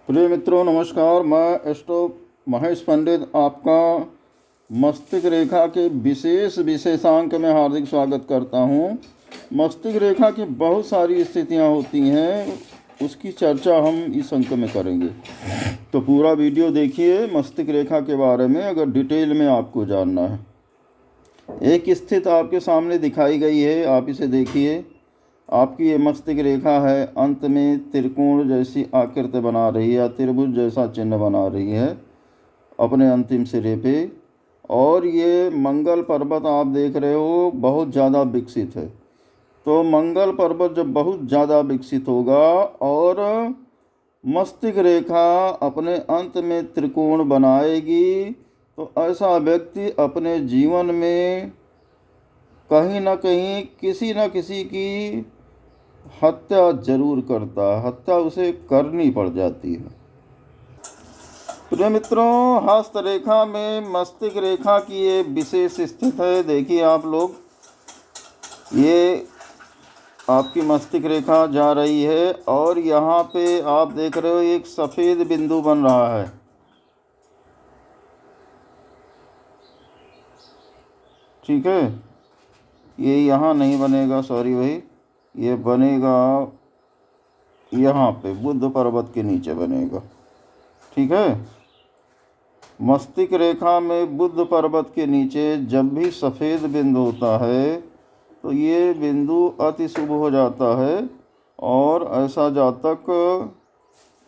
प्रिय मित्रों नमस्कार। मैं एस्ट्रो महेश पंडित आपका मस्तिष्क रेखा के विशेषांक में हार्दिक स्वागत करता हूं। मस्तिष्क रेखा की बहुत सारी स्थितियां होती हैं, उसकी चर्चा हम इस अंक में करेंगे। तो पूरा वीडियो देखिए मस्तिष्क रेखा के बारे में अगर डिटेल में आपको जानना है। एक स्थिति आपके सामने दिखाई गई है, आप इसे देखिए। आपकी ये मस्तिष्क रेखा है, अंत में त्रिकोण जैसी आकृति बना रही है या त्रिभुज जैसा चिन्ह बना रही है अपने अंतिम सिरे पे। और ये मंगल पर्वत आप देख रहे हो बहुत ज़्यादा विकसित है। तो मंगल पर्वत जब बहुत ज़्यादा विकसित होगा और मस्तिष्क रेखा अपने अंत में त्रिकोण बनाएगी तो ऐसा व्यक्ति अपने जीवन में कहीं ना कहीं किसी न किसी की हत्या जरूर करता है, हत्या उसे करनी पड़ जाती है। प्रिय मित्रों, हस्त रेखा में मस्तिष्क रेखा की ये विशेष स्थिति है। देखिए आप लोग, ये आपकी मस्तिष्क रेखा जा रही है और यहाँ पे आप देख रहे हो एक सफ़ेद बिंदु बन रहा है। ठीक है, ये यहाँ नहीं बनेगा, सॉरी भाई, ये बनेगा यहाँ पे बुध पर्वत के नीचे बनेगा। ठीक है, मस्तिष्क रेखा में बुध पर्वत के नीचे जब भी सफ़ेद बिंदु होता है तो ये बिंदु अति शुभ हो जाता है और ऐसा जातक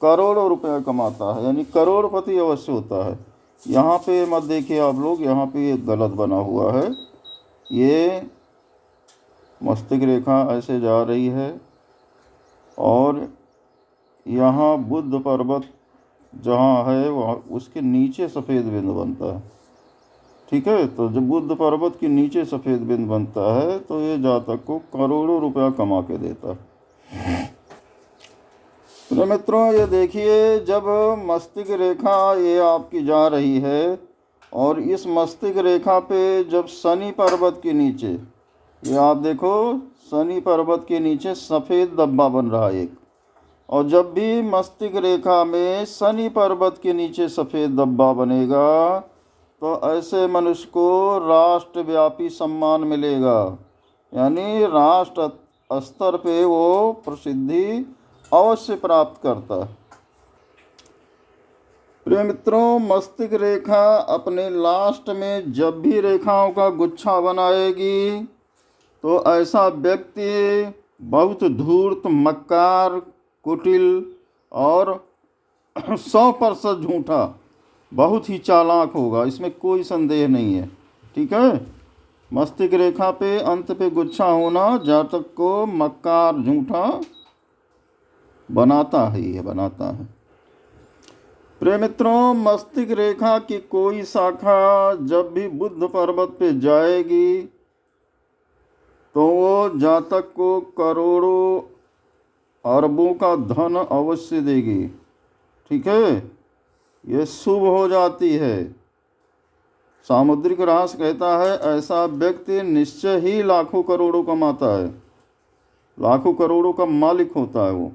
करोड़ों रुपया कमाता है, यानी करोड़पति अवश्य होता है। यहाँ पे मत देखिए आप लोग, यहाँ पे ये गलत बना हुआ है। ये मस्तिष्क रेखा ऐसे जा रही है और यहाँ बुध पर्वत जहाँ है वहाँ उसके नीचे सफ़ेद बिंदु बनता है। ठीक है, तो जब बुध पर्वत के नीचे सफ़ेद बिंदु बनता है तो ये जातक को करोड़ों रुपया कमा के देता है। तो मित्रों ये देखिए, जब मस्तिष्क रेखा ये आपकी जा रही है और इस मस्तिष्क रेखा पे जब शनि पर्वत के नीचे, ये आप देखो शनि पर्वत के नीचे सफ़ेद धब्बा बन रहा है एक। और जब भी मस्तिष्क रेखा में शनि पर्वत के नीचे सफ़ेद धब्बा बनेगा तो ऐसे मनुष्य को राष्ट्रव्यापी सम्मान मिलेगा, यानी राष्ट्र स्तर पे वो प्रसिद्धि अवश्य प्राप्त करता है। प्रिय मित्रों, मस्तिष्क रेखा अपने लास्ट में जब भी रेखाओं का गुच्छा बनाएगी तो ऐसा व्यक्ति बहुत धूर्त, मक्कार, कुटिल और 100% झूठा, बहुत ही चालाक होगा, इसमें कोई संदेह नहीं है। ठीक है, मस्तिष्क रेखा पे अंत पे गुच्छा होना जातक को मक्कार, झूठा बनाता है, ये बनाता है। प्रिय मित्रों, मस्तिष्क रेखा की कोई शाखा जब भी बुध पर्वत पे जाएगी तो वो जातक को करोड़ों अरबों का धन अवश्य देगी। ठीक है, ये शुभ हो जाती है। सामुद्रिक रास कहता है ऐसा व्यक्ति निश्चय ही लाखों करोड़ों कमाता है, लाखों करोड़ों का मालिक होता है वो।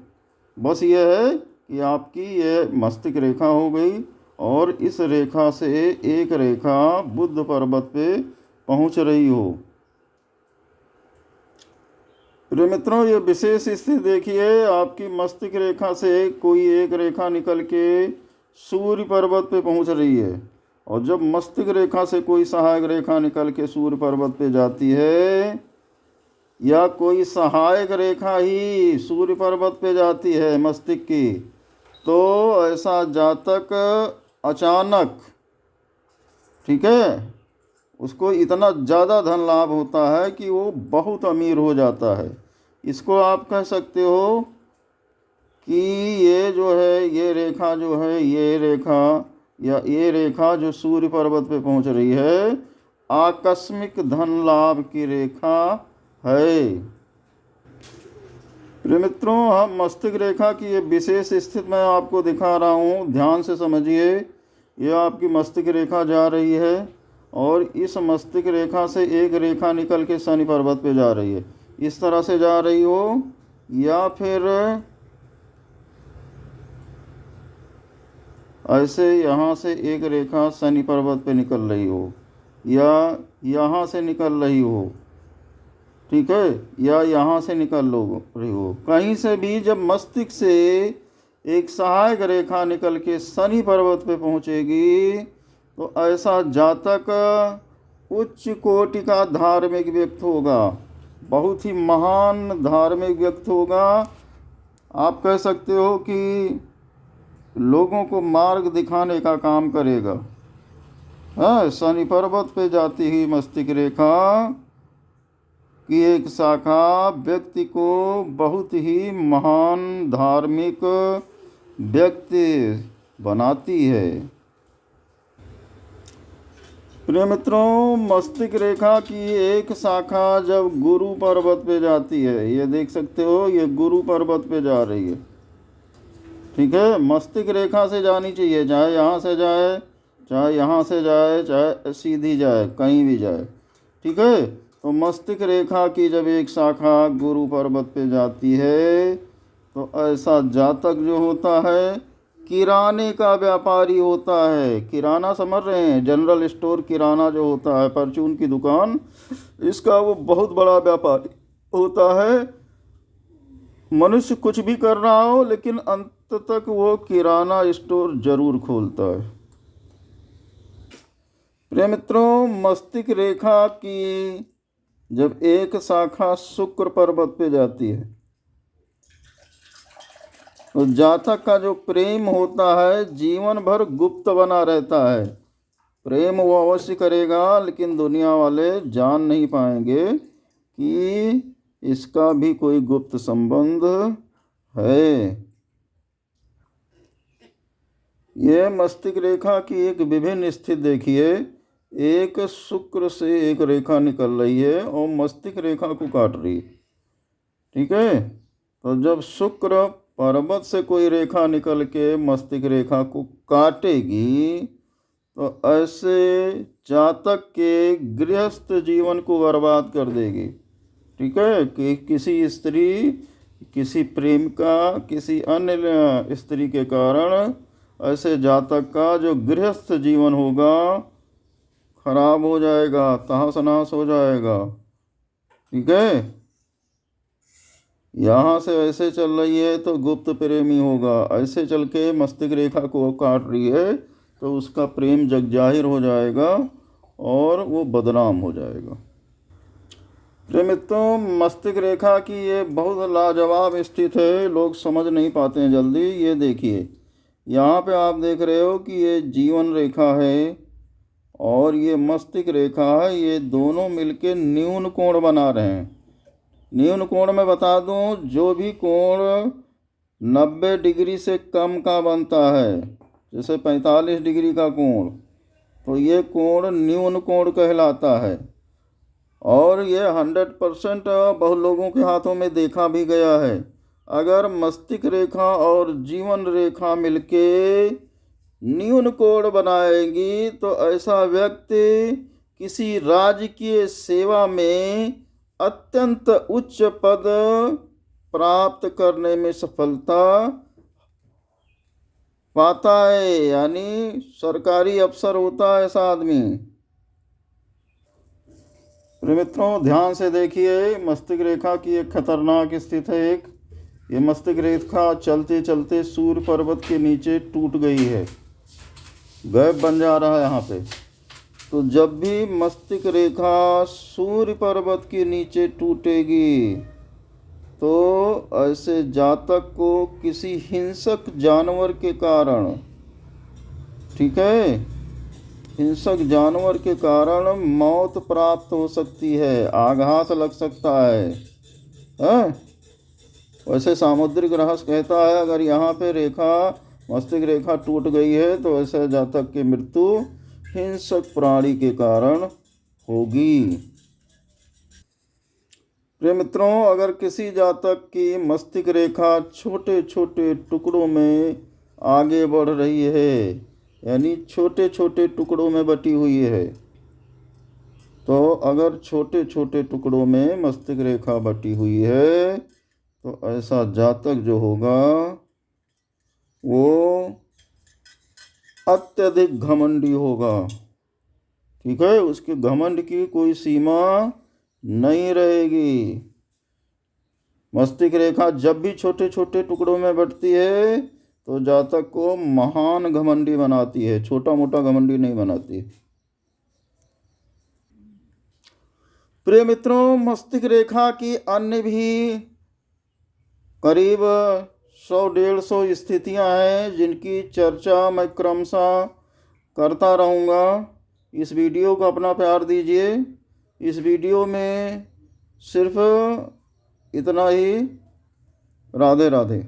बस ये है कि आपकी ये मस्तिष्क रेखा हो गई और इस रेखा से एक रेखा बुध पर्वत पे पहुंच रही हो। प्रिय मित्रों, ये विशेष स्थिति देखिए, आपकी मस्तिष्क रेखा से कोई एक रेखा निकल के सूर्य पर्वत पे पहुंच रही है और जब मस्तिष्क रेखा से कोई सहायक रेखा निकल के सूर्य पर्वत पे जाती है या कोई सहायक रेखा ही सूर्य पर्वत पे जाती है मस्तिष्क की, तो ऐसा जातक अचानक, ठीक है, उसको इतना ज़्यादा धन लाभ होता है कि वो बहुत अमीर हो जाता है। इसको आप कह सकते हो कि ये जो है, ये रेखा जो है, ये रेखा या ये रेखा जो सूर्य पर्वत पे पहुंच रही है, आकस्मिक धन लाभ की रेखा है। प्रिय मित्रों, हम मस्तिष्क रेखा की ये विशेष स्थिति मैं आपको दिखा रहा हूँ, ध्यान से समझिए। ये आपकी मस्तिष्क रेखा जा रही है और इस मस्तिष्क रेखा से एक रेखा निकल के शनि पर्वत पे जा रही है, इस तरह से जा रही हो या फिर ऐसे यहाँ से एक रेखा शनि पर्वत पे निकल रही हो, या यहाँ से निकल रही हो, ठीक है, या यहाँ से निकल रही हो, कहीं से भी जब मस्तिष्क से एक सहायक रेखा निकल के शनि पर्वत पे पहुँचेगी तो ऐसा जातक उच्च कोटि का धार्मिक व्यक्ति होगा, बहुत ही महान धार्मिक व्यक्ति होगा। आप कह सकते हो कि लोगों को मार्ग दिखाने का काम करेगा। हाँ, शनि पर्वत पे जाती हुई मस्तिष्क रेखा की एक शाखा व्यक्ति को बहुत ही महान धार्मिक व्यक्ति बनाती है। प्रिय मित्रों, मस्तिष्क रेखा की एक शाखा जब गुरु पर्वत पे जाती है, ये देख सकते हो, ये गुरु पर्वत पे जा रही है, ठीक है। मस्तिष्क रेखा से जानी चाहिए, चाहे यहाँ से जाए, चाहे यहाँ से जाए, चाहे सीधी जाए, कहीं भी जाए, ठीक है। तो मस्तिष्क रेखा की जब एक शाखा गुरु पर्वत पे जाती है तो ऐसा जातक जो होता है किराने का व्यापारी होता है। किराना समझ रहे हैं, जनरल स्टोर किराना जो होता है, परचून की दुकान, इसका वो बहुत बड़ा व्यापारी होता है। मनुष्य कुछ भी कर रहा हो लेकिन अंत तक वो किराना स्टोर जरूर खोलता है। प्रिय मित्रों, मस्तिष्क रेखा की जब एक शाखा शुक्र पर्वत पे जाती है तो जातक का जो प्रेम होता है जीवन भर गुप्त बना रहता है। प्रेम वो अवश्य करेगा लेकिन दुनिया वाले जान नहीं पाएंगे कि इसका भी कोई गुप्त संबंध है। ये मस्तिष्क रेखा की एक विभिन्न स्थिति देखिए, एक शुक्र से एक रेखा निकल रही है और मस्तिष्क रेखा को काट रही है, ठीक है। तो जब शुक्र पर्वत से कोई रेखा निकल के मस्तिष्क रेखा को काटेगी तो ऐसे जातक के गृहस्थ जीवन को बर्बाद कर देगी, ठीक है। कि किसी स्त्री, किसी प्रेमिका, किसी अन्य स्त्री के कारण ऐसे जातक का जो गृहस्थ जीवन होगा खराब हो जाएगा, तहस नहस हो जाएगा, ठीक है। यहाँ से ऐसे चल रही है तो गुप्त प्रेमी होगा, ऐसे चल के मस्तिष्क रेखा को काट रही है तो उसका प्रेम जग जाहिर हो जाएगा और वो बदनाम हो जाएगा। प्रिय मित्रों, मस्तिष्क रेखा की ये बहुत लाजवाब स्थिति है, लोग समझ नहीं पाते हैं जल्दी। ये देखिए, यहाँ पे आप देख रहे हो कि ये जीवन रेखा है और ये मस्तिष्क रेखा है, ये दोनों मिलके न्यून कोण बना रहे हैं। न्यून कोण में बता दूं, जो भी कोण 90 डिग्री से कम का बनता है, जैसे 45 डिग्री का कोण, तो ये कोण न्यून कोण कहलाता है। और ये 100% बहुत लोगों के हाथों में देखा भी गया है। अगर मस्तिष्क रेखा और जीवन रेखा मिलके न्यून कोण बनाएगी तो ऐसा व्यक्ति किसी राजकीय सेवा में अत्यंत उच्च पद प्राप्त करने में सफलता पाता है, यानी सरकारी अफसर होता है ऐसा आदमी। मित्रों, ध्यान से देखिए, मस्तिष्क रेखा की एक खतरनाक स्थिति है। ये मस्तिष्क रेखा चलते चलते सूर्य पर्वत के नीचे टूट गई है, गैप बन जा रहा है यहाँ पे। तो जब भी मस्तिष्क रेखा सूर्य पर्वत के नीचे टूटेगी तो ऐसे जातक को किसी हिंसक जानवर के कारण, ठीक है, हिंसक जानवर के कारण मौत प्राप्त हो सकती है, आघात लग सकता है। वैसे सामुद्रिक रहस्य कहता है अगर यहाँ पे रेखा, मस्तिष्क रेखा टूट गई है तो ऐसे जातक की मृत्यु हिंसक प्राणी के कारण होगी। प्रिय मित्रों, अगर किसी जातक की मस्तिष्क रेखा छोटे छोटे टुकड़ों में आगे बढ़ रही है, यानी छोटे छोटे टुकड़ों में बटी हुई है, तो अगर छोटे छोटे टुकड़ों में मस्तिष्क रेखा बटी हुई है तो ऐसा जातक जो होगा वो अत्यधिक घमंडी होगा। ठीक है, उसके घमंड की कोई सीमा नहीं रहेगी। मस्तिष्क रेखा जब भी छोटे छोटे टुकड़ों में बंटती है तो जातक को महान घमंडी बनाती है, छोटा मोटा घमंडी नहीं बनाती। प्रिय मित्रों, मस्तिष्क रेखा की अन्य भी करीब 100-150 स्थितियां हैं जिनकी चर्चा मैं क्रमशः करता रहूँगा। इस वीडियो को अपना प्यार दीजिए। इस वीडियो में सिर्फ इतना ही। राधे राधे।